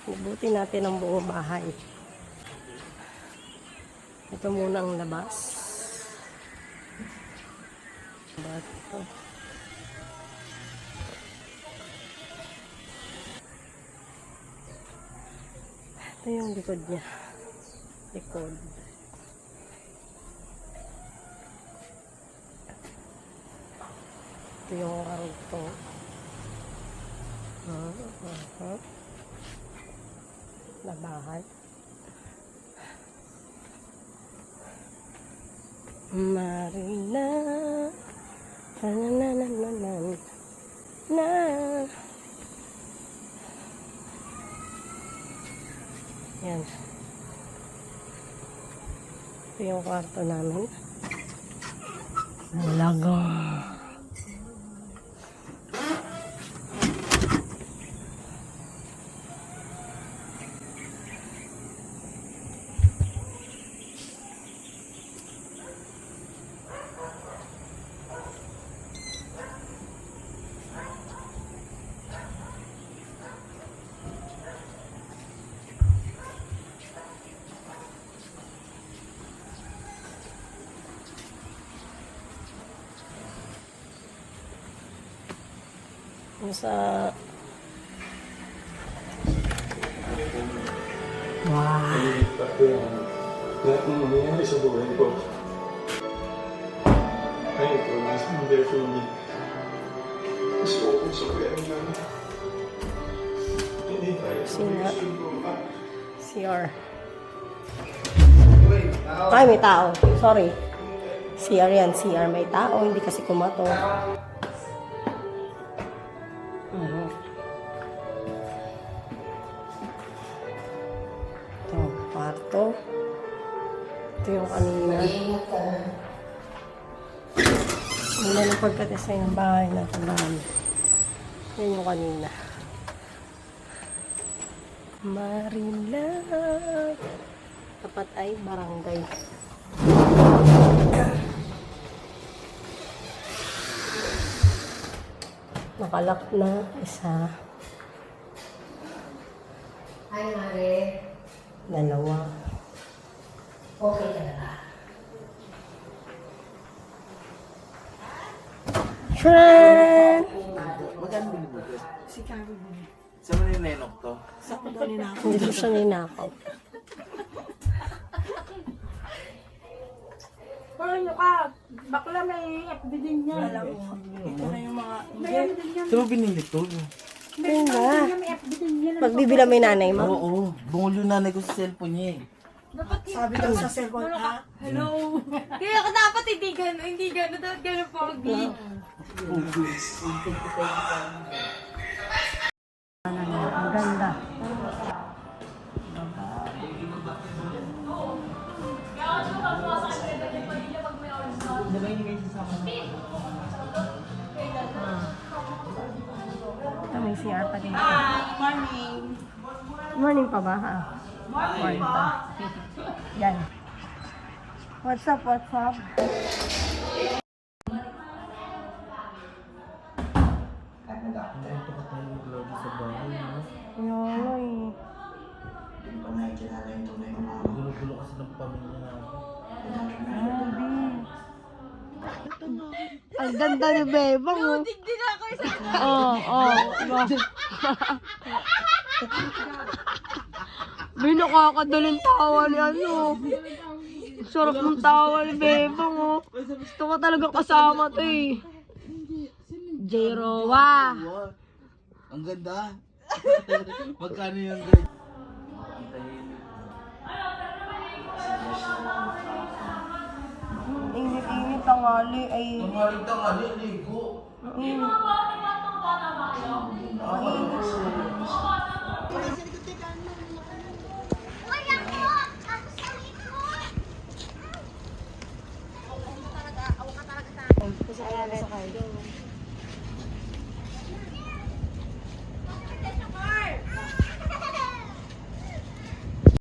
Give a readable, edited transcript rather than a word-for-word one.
Ibuti natin ang buong bahay. Ito muna ang labas. Ito. Ito yung likod niya. Likod. Ito yung arugto. Na bahay. Marina. Na. Yan. Ito yung kwarto namin. Lagong. Sa wow. Lahat ng nangyayari sa buhay ko ay ito, nasa mga for me. Gusto ko kung sabihin na hindi tayo. CR. Ay, may tao. Sorry. CR yan. CR may tao. Hindi kasi kumato. Ito, kwarto. Ito yung kanina. Wala na pagkatesa yung bahay na tabahan. Yan yung kanina. Marina. Tapat ay barangay. Nakalak na isa. Hi, Mare. Dalawa. Okay ka na ba? Tran! Magkano binibigay? Si Kami mo. Saan mo ninenok to? Saan ko daw ninakaw? Hindi ko siya ninakaw. Ano ka? Bakla may FB din niya. Alam mo. Ito na yung mga... May FB din niya. Saan mo binili to? Ayun ba? May FB din niya. Pagbibila mo yung nanay mo? Oo, bungol yung nanay ko sa cellphone niya eh. Sabi daw sa cellphone, ha? Hello. Kaya ka dapat hindi gano'n, dapat gano'n pogi. Ang ganda. Ito may CR pa dito. Morning. Morning pa ba? Ha? Morning pa. Yan. What's up? What's up? Ito ka tayo mag-lobby sa bahay, no? Yoy. Hindi pa nakikilala yung tunay mo mama. Gulo-gulo kasi ng pamilya natin. Ang ganda ni Bebang, oh. Tignan ako isa. May nakakadaling tawa ni ano. Sarap ng tawa ni Bebang, oh. Gusto ko talaga kasama to, eh. J-Rowa. Wow, ang ganda. Magkano yung grade? Init-init tangali ay... Tumalig tangali, ligo. Mainit.